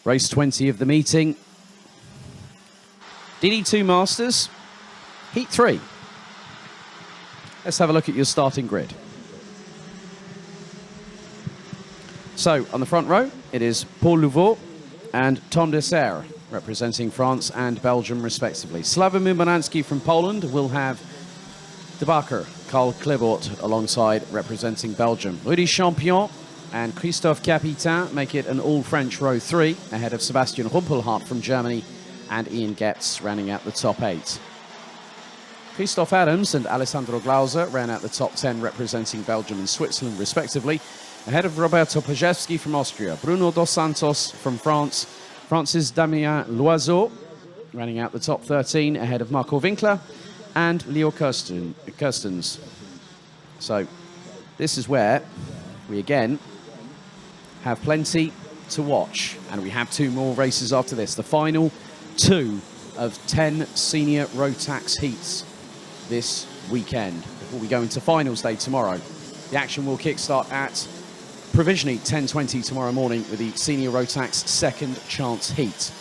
Race 20 of the meeting. DD2 Masters, Heat 3. Let's have a look at your starting grid. So, on the front row, it is Paul Louveau and Tom Dessert, representing France and Belgium, respectively. Sławomir Morański from Poland will have De Backer, Karl Klebort alongside, representing Belgium. Rudy Champion and Christophe Capitain make it an all-French row 3, ahead of Sebastian Rumpelhardt from Germany and Ian Getz rounding out the top 8. Christoph Adams and Alessandro Glauser ran out the top 10, representing Belgium and Switzerland, respectively, ahead of Roberto Pajewski from Austria, Bruno Dos Santos from France, Francis Damien Loiseau running out the top 13, ahead of Marco Winkler and Leo Kirstens. So this is where we again have plenty to watch, and we have 2 more races after this. The final 2 of 10 senior Rotax heats this weekend before we go into finals day tomorrow. The action will kickstart at provisionally 10:20 tomorrow morning with the senior Rotax second chance heat,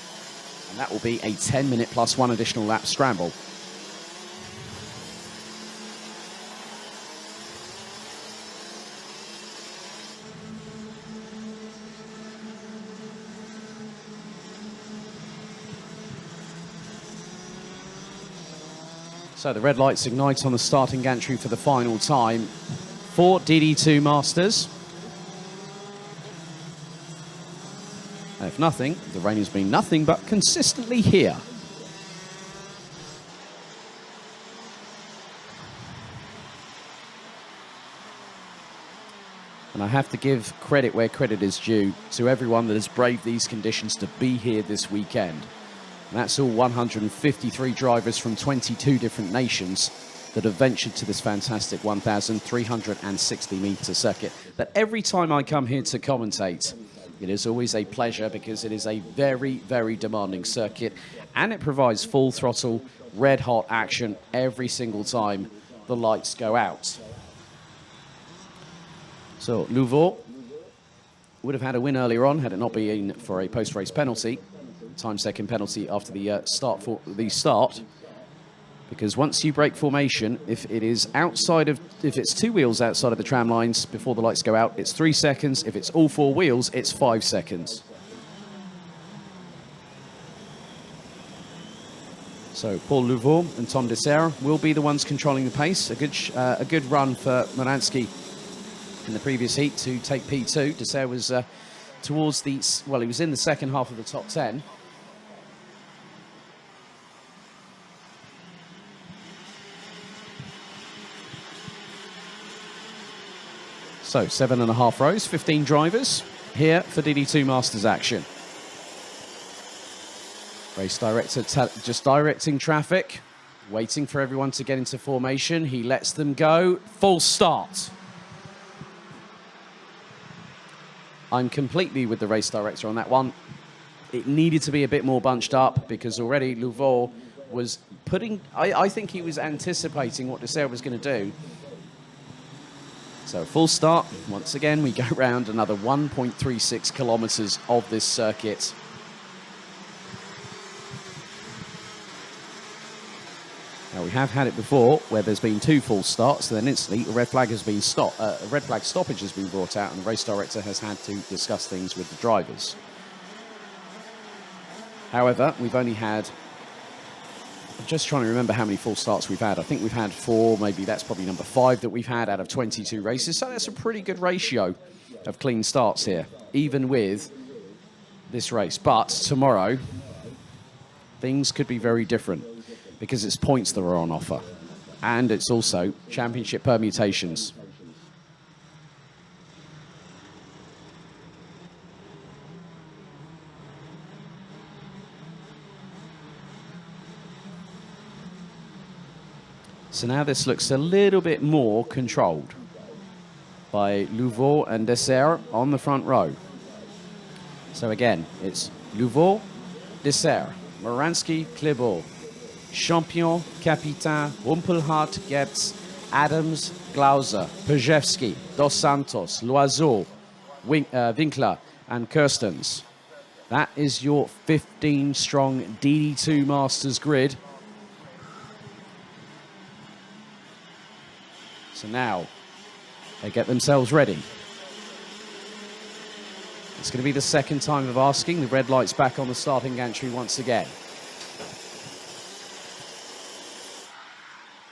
and that will be a 10-minute plus 1 additional lap scramble. So the red lights ignite on the starting gantry for the final time for DD2 Masters. And if nothing, the rain has been nothing but consistently here. And I have to give credit where credit is due to everyone that has braved these conditions to be here this weekend. And that's all 153 drivers from 22 different nations that have ventured to this fantastic 1,360-metre circuit. That every time I come here to commentate, it is always a pleasure, because it is a very, very demanding circuit, and it provides full throttle, red-hot action every single time the lights go out. So Louveau would have had a win earlier on had it not been for a post-race penalty. Time-second penalty after the start, because once you break formation, if it's 2 wheels outside of the tram lines before the lights go out, it's 3 seconds. If it's all 4 wheels, it's 5 seconds. So Paul Louveau and Tom Dessert will be the ones controlling the pace. A good run for Morański in the previous heat to take P2. Dessert was he was in the second half of the top 10. So 7.5 rows, 15 drivers here for DD2 Masters action. Race director just directing traffic, waiting for everyone to get into formation. He lets them go. Full start. I'm completely with the race director on that one. It needed to be a bit more bunched up, because already Louveau was I think he was anticipating what Dessert was going to do. So full start. Once again, we go round another 1.36 kilometers of this circuit. Now, we have had it before where there's been 2 full starts, then instantly a red flag stoppage has been brought out, and the race director has had to discuss things with the drivers. However, we've only had, I'm just trying to remember how many full starts we've had. I think we've had 4, maybe that's probably number 5 that we've had out of 22 races. So that's a pretty good ratio of clean starts here, even with this race. But tomorrow, things could be very different, because it's points that are on offer, and it's also championship permutations. So now this looks a little bit more controlled by Louveau and Dessert on the front row. So again, it's Louveau, Dessert, Morański, Klebort, Champion, Capitain, Rumpelhardt, Getz, Adams, Glauser, Pajewski, Dos Santos, Loiseau, Winkler and Kirstens. That is your 15-strong DD2 Masters grid. So now they get themselves ready. It's going to be the second time of asking. The red light's back on the starting gantry once again.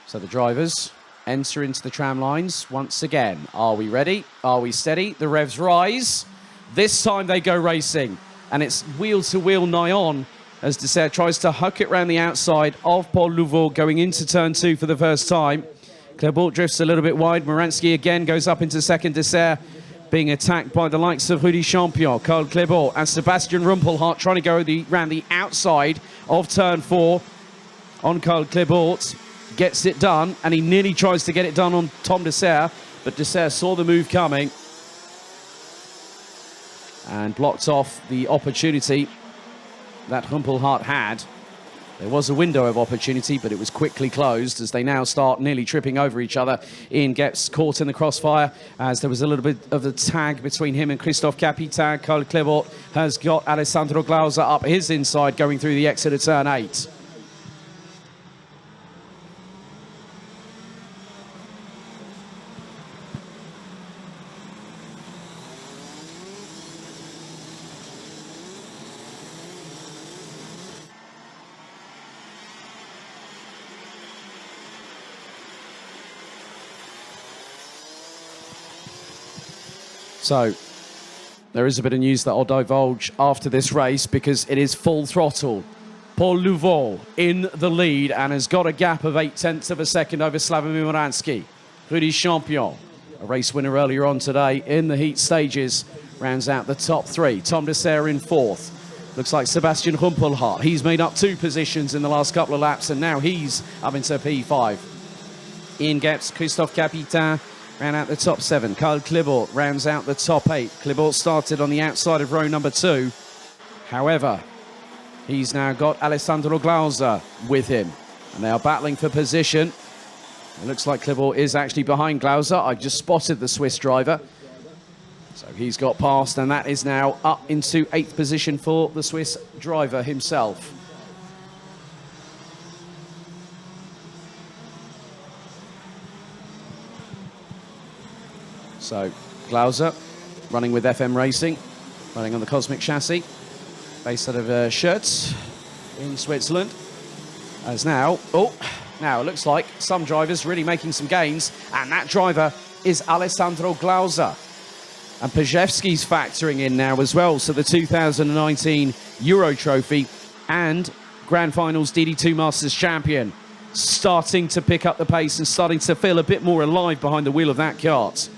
So the drivers enter into the tram lines once again. Are we ready? Are we steady? The revs rise. This time they go racing. And it's wheel-to-wheel nigh on as Dessert tries to huck it round the outside of Paul Louveau going into turn 2 for the first time. Clerbault drifts a little bit wide. Moransky again goes up into second. Dessert being attacked by the likes of Rudy Champion, Carl Clerbault and Sebastian Rumpelhart trying to go round the outside of turn 4 on Carl Clerbault. Gets it done, and he nearly tries to get it done on Tom Dessert, but Dessert saw the move coming and blocked off the opportunity that Rumpelhart had. There was a window of opportunity, but it was quickly closed as they now start nearly tripping over each other. Ian gets caught in the crossfire as there was a little bit of a tag between him and Christophe Capitan. Carl Clerbault has got Alessandro Glauser up his inside going through the exit of turn 8. So there is a bit of news that I'll divulge after this race because it is full throttle. Paul Louveau in the lead and has got a gap of 0.8 of a second over Slavomir Moransky. Rudy Champion, a race winner earlier on today in the heat stages, rounds out the top 3. Tom Dessert in 4th. Looks like Sebastian Rumpelhart. He's made up 2 positions in the last couple of laps and now he's up into P5. Ian Gepps, Christophe Capitan, ran out the top 7. Carl Clerbault rounds out the top 8. Clerbault started on the outside of row number 2. However, he's now got Alessandro Glauser with him. And they are battling for position. It looks like Clerbault is actually behind Glauser. I've just spotted the Swiss driver. So he's got past, and that is now up into 8th position for the Swiss driver himself. So Glauser running with FM Racing, running on the Cosmic chassis, based out of Schertz in Switzerland. As now it looks like some drivers really making some gains, and that driver is Alessandro Glauser. And Pajewski's factoring in now as well, so the 2019 Euro Trophy and Grand Finals DD2 Masters champion starting to pick up the pace and starting to feel a bit more alive behind the wheel of that kart.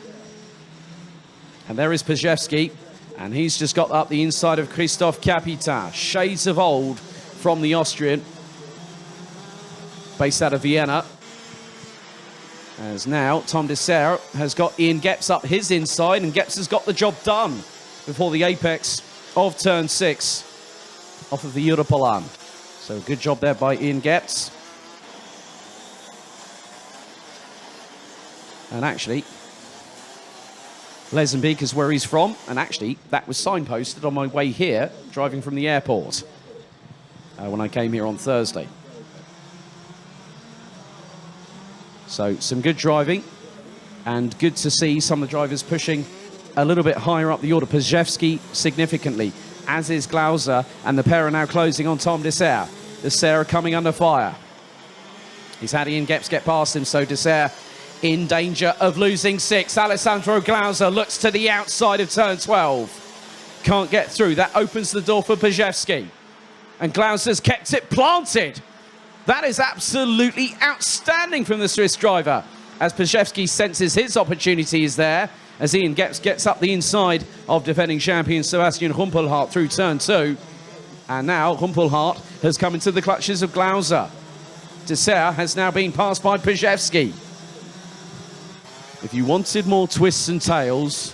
And there is Pajewski, and he's just got up the inside of Christophe Capitan. Shades of old from the Austrian, based out of Vienna. As now, Tom Dessert has got Ian Gepps up his inside, and Gepps has got the job done before the apex of turn 6 off of the Europolan. So good job there by Ian Gepps. And actually, Lezenbeek is where he's from, and actually that was signposted on my way here, driving from the airport, when I came here on Thursday. So some good driving, and good to see some of the drivers pushing a little bit higher up the order. Pajewski significantly, as is Glauser, and the pair are now closing on Tom Dessert. Dessert coming under fire. He's had Ian Gepps get past him, so Dessert in danger of losing 6. Alessandro Glauser looks to the outside of turn 12. Can't get through. That opens the door for Pajewski. And Glauser's kept it planted. That is absolutely outstanding from the Swiss driver, as Pajewski senses his opportunity is there, as Ian Gepps gets up the inside of defending champion Sebastian Rumpelhart through turn 2. And now Rumpelhart has come into the clutches of Glauser. Dessert has now been passed by Pajewski. If you wanted more twists and tales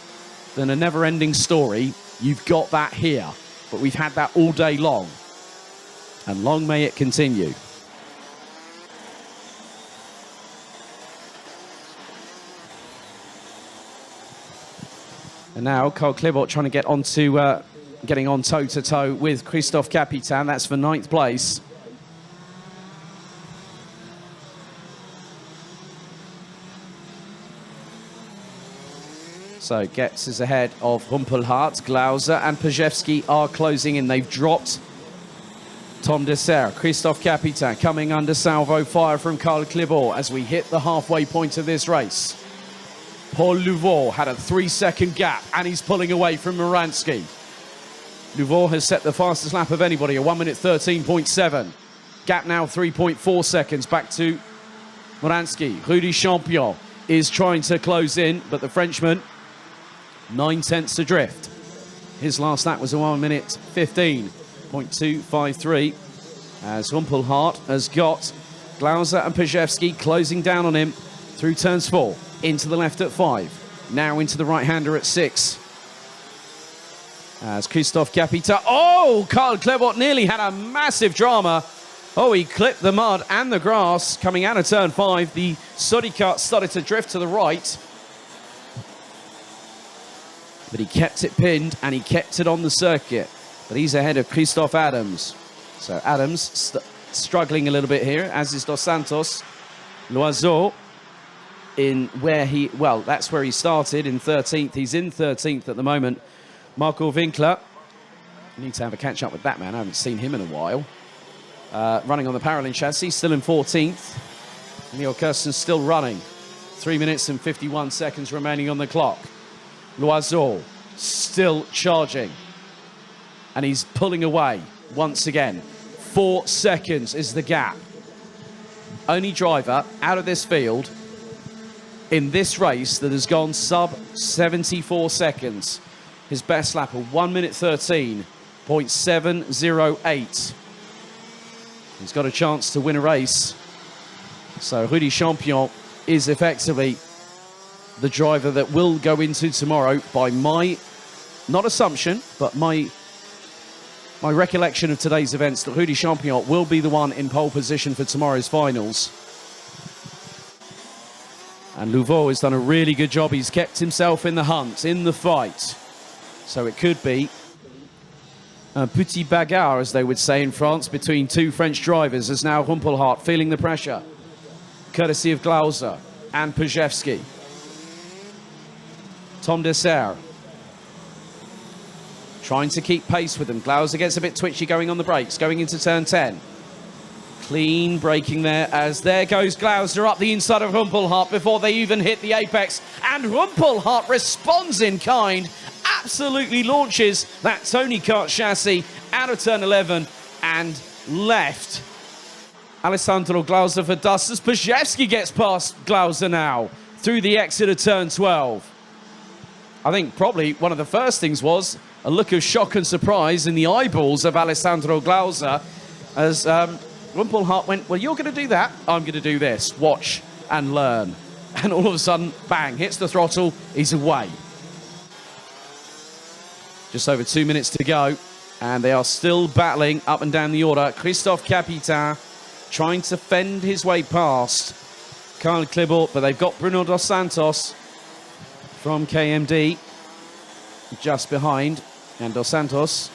than a never-ending story, you've got that here. But we've had that all day long. And long may it continue. And now Carl Clerbault trying to get onto getting on toe-to-toe with Christophe Capitan. That's for 9th place. So Getz is ahead of Humpelhardt. Glauser and Pajewski are closing in. They've dropped Tom Dessert. Christophe Capitan coming under salvo fire from Carl Clibot as we hit the halfway point of this race. Paul Louvaux had a 3-second gap and he's pulling away from Moransky. Louvaux has set the fastest lap of anybody, a 1 minute 13.7. Gap now 3.4 seconds back to Moransky. Rudy Champion is trying to close in, but the Frenchman 9/10 adrift. His last lap was a 1 minute 15.253 as Humpelhardt has got Glauser and Pajewski closing down on him through turns 4, into the left at 5, now into the right-hander at 6. As Christophe Capitan, oh, Carl Clibot nearly had a massive drama. Oh, he clipped the mud and the grass coming out of turn 5. The Sodicat started to drift to the right, but he kept it pinned and he kept it on the circuit. But he's ahead of Christophe Adams. So Adams struggling a little bit here, as is Dos Santos. Loiseau in where he, well, that's where he started in 13th. He's in 13th at the moment. Marco Winkler, need to have a catch up with that man. I haven't seen him in a while. Running on the Paralin chassis, still in 14th. Leo Kirsten's still running. 3 minutes and 51 seconds remaining on the clock. Loiseau still charging. And he's pulling away once again. 4 seconds is the gap. Only driver out of this field in this race that has gone sub 74 seconds. His best lap, a 1 minute 13.708. He's got a chance to win a race. So Rudy Champion is effectively the driver that will go into tomorrow by my, not assumption, but my recollection of today's events, that Rudy Champion will be the one in pole position for tomorrow's finals. And Louvaux has done a really good job. He's kept himself in the hunt, in the fight. So it could be a petit bagarre, as they would say in France, between two French drivers, as now Humpelhardt feeling the pressure, courtesy of Glauser and Pajewski. Tom Dessert trying to keep pace with them. Glauser gets a bit twitchy going on the brakes, going into turn 10. Clean braking there, as there goes Glauser up the inside of Humpelhardt before they even hit the apex. And Humpelhardt responds in kind, absolutely launches that Tony Kart chassis out of turn 11 and left Alessandro Glauser for dust, as Pajewski gets past Glauser now through the exit of turn 12. I think probably one of the first things was a look of shock and surprise in the eyeballs of Alessandro Glauser as Humpelhardt went, well, you're going to do that, I'm going to do this. Watch and learn. And all of a sudden, bang, hits the throttle, he's away. Just over 2 minutes to go, and they are still battling up and down the order. Christophe Capitan trying to fend his way past Carl Clibot, but they've got Bruno Dos Santos from KMD just behind, and Dos Santos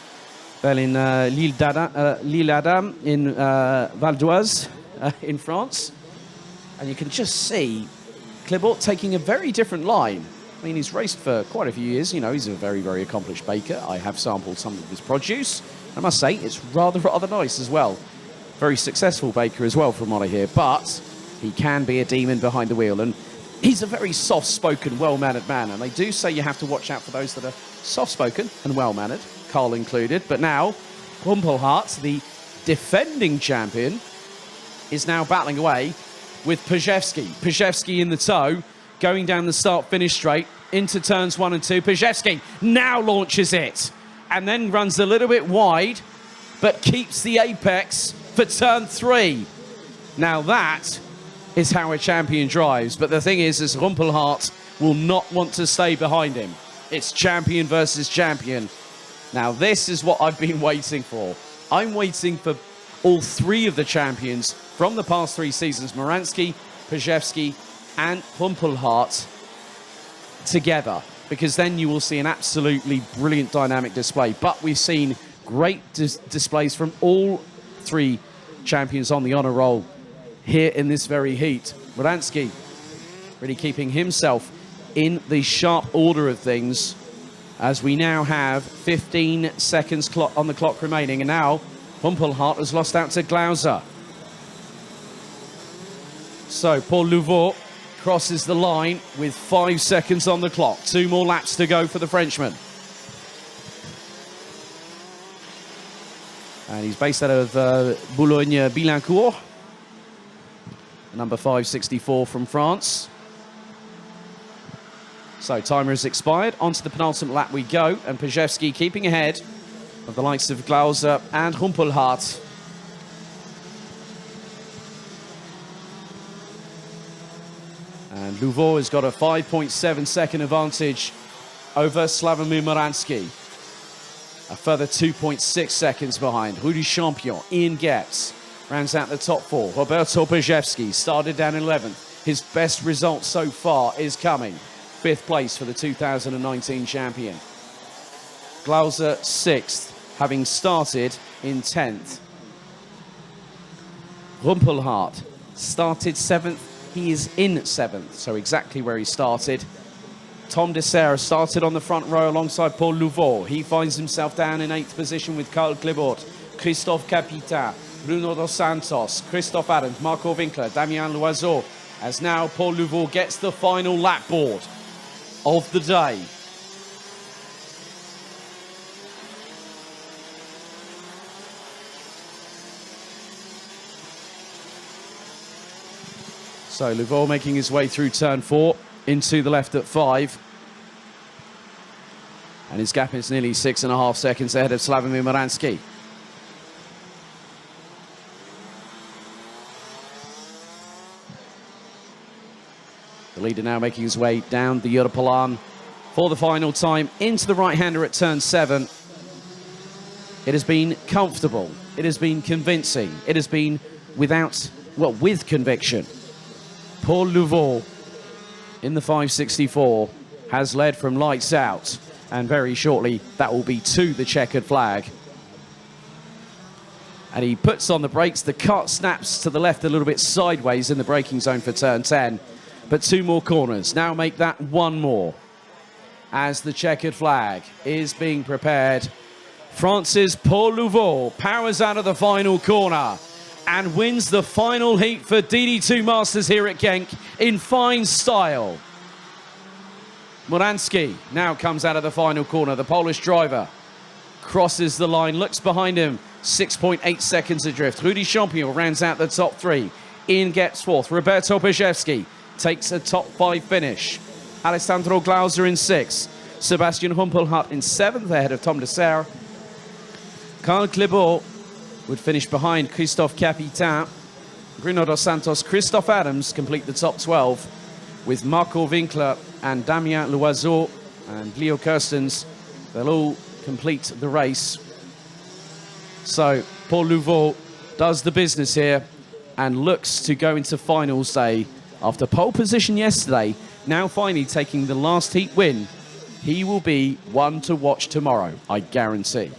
fell in L'Île Adam in Val d'Oise in France. And you can just see Clibot taking a very different line. I mean, he's raced for quite a few years. You know, he's a very, very accomplished baker. I have sampled some of his produce. I must say, it's rather nice as well. Very successful baker as well, from what I hear. But he can be a demon behind the wheel. And he's a very soft-spoken, well-mannered man. And they do say you have to watch out for those that are soft-spoken and well-mannered, Carl included. But now, Humpelhardt, the defending champion, is now battling away with Pajewski. Pajewski in the tow, going down the start-finish straight into turns 1 and 2. Pajewski now launches it and then runs a little bit wide, but keeps the apex for turn 3. Now that is how a champion drives. But the thing is Humpelhardt will not want to stay behind him. It's champion versus champion. Now this is what I've been waiting for. I'm waiting for all 3 of the champions from the past 3 seasons, Moransky, Pajewski and Humpelhardt, together. because then you will see an absolutely brilliant dynamic display. But we've seen great displays from all three champions on the honor roll here in this very heat. Muransky really keeping himself in the sharp order of things, as we now have 15 seconds on the clock remaining, and now Humpelhart has lost out to Glauser. So Paul Louveau crosses the line with 5 seconds on the clock. 2 more laps to go for the Frenchman. And he's based out of Boulogne-Billancourt. Number 564 from France. So timer has expired. Onto the penultimate lap we go. And Pajewski keeping ahead of the likes of Glauser and Humpelhart. And Louveau has got a 5.7 second advantage over Slavomir Muransky. A further 2.6 seconds behind. Rudy Champion, Ian Getz rounds out the top 4. Roberto Pajewski started down 11th. His best result so far is coming. 5th place for the 2019 champion. Glauser 6th, having started in 10th. Humpelhart started 7th. He is in 7th, so exactly where he started. Tom Dessert started on the front row alongside Paul Louveau. He finds himself down in 8th position with Karl Klebort, Christophe Capitan, Bruno dos Santos, Christophe Adams, Marco Winkler, Damien Loiseau, as now Paul Louveau gets the final lap board of the day. So Louveau making his way through turn 4 into the left at 5. And his gap is nearly 6.5 seconds ahead of Slavomir Muransky. The leader now making his way down the Europalan for the final time into the right-hander at turn 7. It has been comfortable. It has been convincing. It has been with conviction. Paul Louveau in the 564 has led from lights out, and very shortly that will be to the checkered flag. And he puts on the brakes. The car snaps to the left a little bit sideways in the braking zone for turn 10, but 2 more corners now make that 1 more as the checkered flag is being prepared. France's Paul Louveau powers out of the final corner and wins the final heat for DD2 Masters here at Genk in fine style. Muransky now comes out of the final corner. The Polish driver crosses the line, looks behind him, 6.8 seconds adrift. Rudy Champion rounds out the top 3. Ian Getz 4th. Roberto Pajewski takes a top 5 finish. Alessandro Glauser in 6th. Sebastian Humpelhart in 7th ahead of Tom Dessert. Karl Klebort would finish behind Christophe Capitan. Bruno dos Santos, Christophe Adams complete the top 12 with Marco Winkler and Damien Loiseau and Leo Kirstens. They'll all complete the race. So Paul Louveau does the business here and looks to go into finals day after pole position yesterday. Now finally taking the last heat win. He will be one to watch tomorrow, I guarantee.